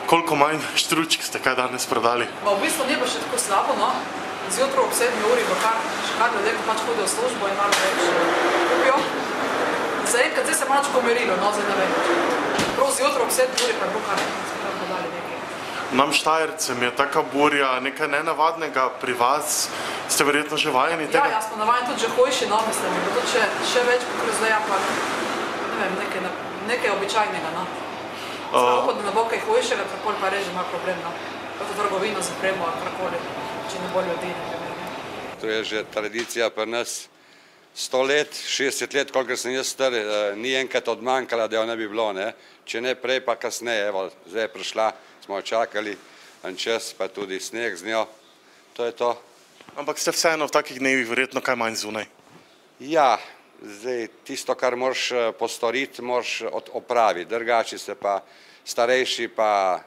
Koliko manj štručk ste kaj danes prodali? V bistvu ni pa še tako slabo, no. Zjutraj ob 7 uri bo kar ljudje, ko pač hodijo v službo in malo več kupijo. Zdaj se malo pomerilo, no, zdaj ne vem. Prav zjutraj ob 7 uri pa je bilo kar prodali nekaj. Nam Štajercem je taka burja nekaj nenavadnega, pri vas ste verjetno že vajeni tega? Ja, jaz smo navajeni tudi že hojši, no, mislim, da bo tudi še več pokrat zdaj, ampak ne vem, nekaj običajnega, no. Sploh da ne bo kaj hojšega, takoli pa reži ima problem, no. Kot v trgovino zapremo, karkoli, če ne bo ljudi, ne vem. To je že tradicija pri nas 100 let, 60 let, kolikor sem jaz star, ni enkrat odmanjkala, da jo ne bi bilo, ne. Če ne prej, pa kasneje, evo, zdaj je prišla, smo jo čakali en čas, pa tudi sneg z njo, to je to. Ampak ste vseeno v takih dnevih verjetno kaj manj zunaj? Ja, zdaj tisto, kar moraš postoriti, moraš opraviti, drugače se pa starejši pa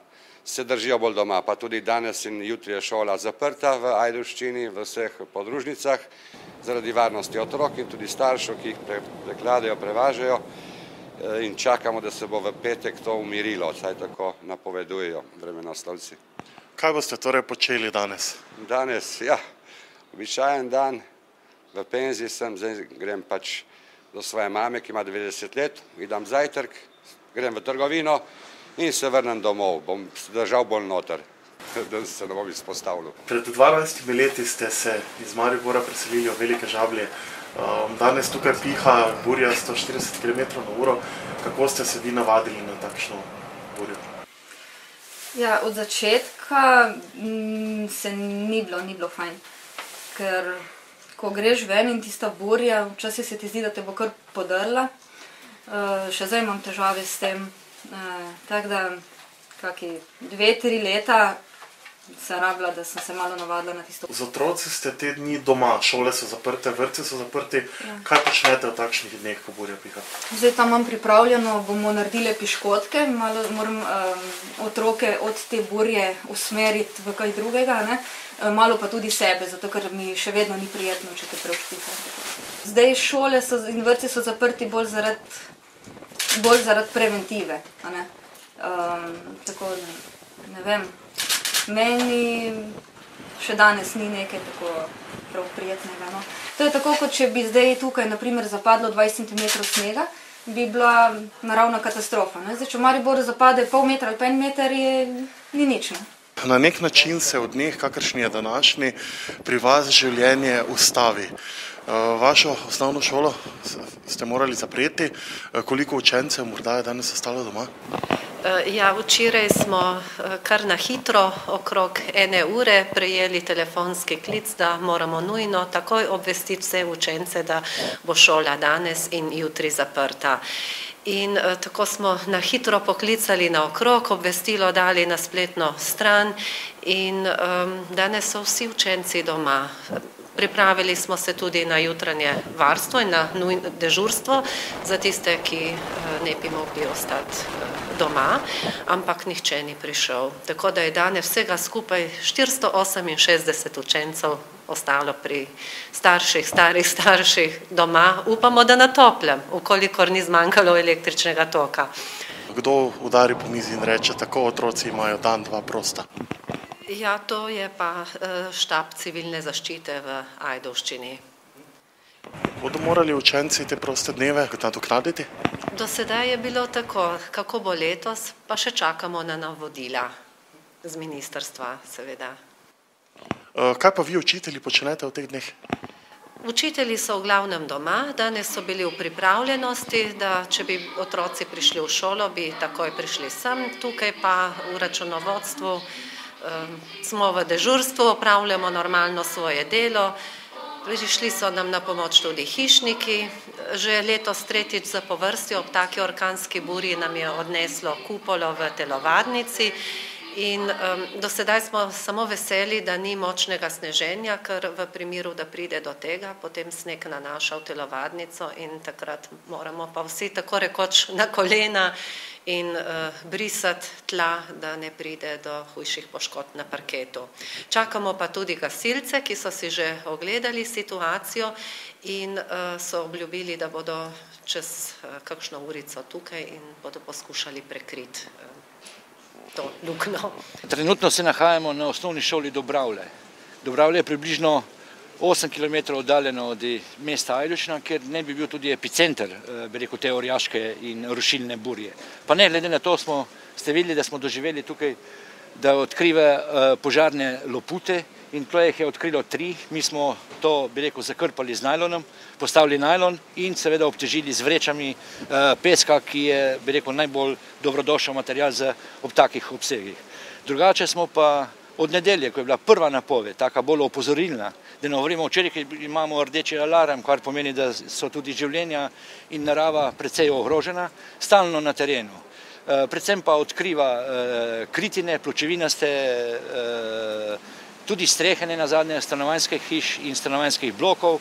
se držijo bolj doma, pa tudi danes in jutri je šola zaprta v Ajdovščini, v vseh podružnicah, zaradi varnosti otrok in tudi staršev, ki jih prekladajo, prevažajo in čakamo, da se bo v petek to umirilo, saj tako napovedujejo vremenoslovci. Kaj boste torej počeli danes? Danes, ja, običajen dan, v penziji sem, zdaj grem pač do svoje mame, ki ima 90 let, idem zajtrk, grem v trgovino in se vrnem domov, bom držal bolj noter, da se ne bom izpostavljal. Pred 22 leti ste se iz Maribora preselili v Velike Žablje. Danes tukaj piha burja 140 km/h. Kako ste se vi navadili na takšno burjo? Ja, od začetka se ni bilo fajn, ker ko greš ven in tista burja, včasih se ti zdi, da te bo kar podrla. Še zdaj imam težave s tem. Tako da, kaki 2-3 leta sem rabila, da sem se malo navadila na tisto. Z otroci ste te dni doma, šole so zaprte, vrtci so zaprti. Ja. Kaj počnete v takšnih dneh, ko burja piha? Zdaj tam imam pripravljeno, bomo naredili piškotke, malo moram otroke od te burje usmeriti v kaj drugega, ne? Malo pa tudi sebe, zato ker mi še vedno ni prijetno, če te preveč piha. Zdaj šole in vrtci so zaprti bolj zaradi preventive, a ne? Tako, ne vem, meni še danes ni nekaj tako prav prijetnega, no. To je tako, kot če bi zdaj tukaj, na primer, zapadlo 20 cm snega, bi bila naravna katastrofa, ne. Zdaj, če v Mariboru zapade pol metra ali pa 1 meter, ni nič, ne. Na nek način se v dneh, kakršni je današnji, pri vas življenje ustavi. Vašo osnovno šolo ste morali zapreti. Koliko učencev morda je danes ostalo doma? Ja, včeraj smo kar na hitro, okrog 1 ure, prejeli telefonski klic, da moramo nujno takoj obvestiti vse učence, da bo šola danes in jutri zaprta. In tako smo na hitro poklicali naokrog, obvestilo dali na spletno stran in danes so vsi učenci doma. Pripravili smo se tudi na jutranje varstvo in na dežurstvo za tiste, ki ne bi mogli ostati doma, ampak nihče ni prišel. Tako da je danes vsega skupaj 468 učencev ostalo pri starših, starih starših doma. Upamo, da na toplem, ukolikor ni zmanjkalo električnega toka. Kdo udari po mizi in reče, tako otroci imajo dan, dva prosta? Ja, to je pa štab civilne zaščite v Ajdovščini. Bodo morali učenci te proste dneve nadoknaditi? Do sedaj je bilo tako, kako bo letos, pa še čakamo na navodila z ministrstva, seveda. Kaj pa vi, učitelji, počnete v teh dneh? Učitelji so v glavnem doma, danes so bili v pripravljenosti, da če bi otroci prišli v šolo, bi takoj prišli sem, tukaj pa v računovodstvu smo v dežurstvu, opravljamo normalno svoje delo, prišli so nam na pomoč tudi hišniki, že letos tretjič zapovrstjo ob taki orkanski burji nam je odneslo kupolo v telovadnici in do sedaj smo samo veseli, da ni močnega sneženja, ker v primeru, da pride do tega, potem sneg nanaša v telovadnico in takrat moramo pa vsi tako rekoč na kolena in brisati tla, da ne pride do hujših poškodb na parketu. Čakamo pa tudi gasilce, ki so si že ogledali situacijo in so obljubili, da bodo čez kakšno urico tukaj in bodo poskušali prekriti to luknjo. Trenutno se nahajamo na osnovni šoli Dobravlje. Dobravlje je približno 8 km oddaljeno od mesta Ajdovščina, kjer ne bi bil tudi epicenter, bi rekel, te orjaške in rušilne burje. Pa ne, glede na to ste videli, da smo doživeli tukaj, da odkriva požarne lopute in to jih je odkrilo 3. Mi smo to, bi rekel, zakrpali z najlonom, postavili najlon in seveda obtežili z vrečami peska, ki je, bi rekel, najbolj dobrodošel material ob takih obsegih. Drugače smo pa od nedelje, ko je bila prva napoved, taka bolj opozorilna, da ne govorimo včeraj, ki imamo rdeči alarm, kar pomeni, da so tudi življenja in narava precej ogrožena, stalno na terenu. Predvsem pa odkriva kritine, pločevinaste, tudi strehe nenazadnje stanovanjskih hiš in stanovanjskih blokov,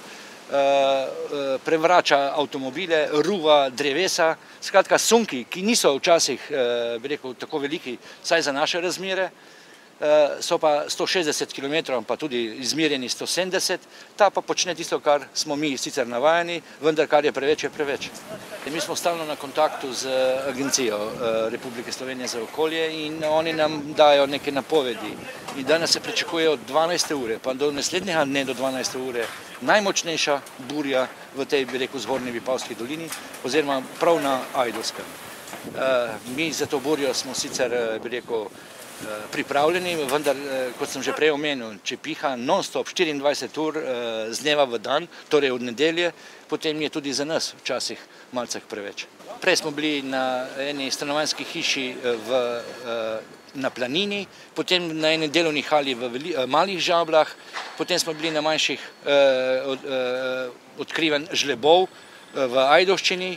prevrača avtomobile, ruva drevesa, skratka sunki, ki niso včasih, bi rekel, tako veliki, saj za naše razmere, so pa 160 km, pa tudi izmerjeni 170, ta pa počne tisto, kar smo mi sicer navajeni, vendar kar je preveč, je preveč. Mi smo stalno na kontaktu z Agencijo Republike Slovenije za okolje in oni nam dajo neke napovedi. In danes se pričakuje od 12. ure, pa do naslednjega dne do 12. ure, najmočnejša burja v tej, bi rekel, zgornji Vipavski dolini, oziroma prav na Ajdovskem. Mi za to burjo smo sicer, bi rekel, pripravljeni, vendar, kot sem že prej omenil, če piha non-stop 24 ur z dneva v dan, torej od nedelje, potem je tudi za nas včasih malce preveč. Prej smo bili na eni stanovanjski hiši na Planini, potem na eni delovni hali v Malih Žablah, potem smo bili na manjših odkrivanj žlebov v Ajdovščini,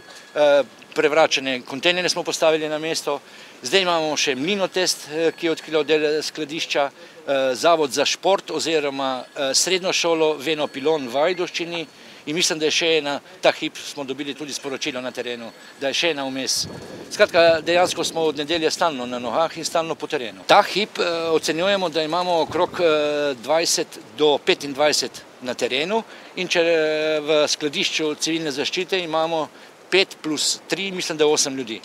prevračene kontejnerje smo postavili na mesto. Zdaj imamo še Mlinotest, ki je odkril del skladišča, Zavod za šport oziroma srednjo šolo Veno Pilon v Ajdovščini in mislim, da je še ena, ta hip smo dobili tudi sporočilo na terenu, da je še ena vmes. Skratka, dejansko smo od nedelje stalno na nogah in stalno po terenu. Ta hip ocenjujemo, da imamo okrog 20 do 25 na terenu in če v skladišču civilne zaščite imamo 5 plus 3, mislim, da 8 ljudi.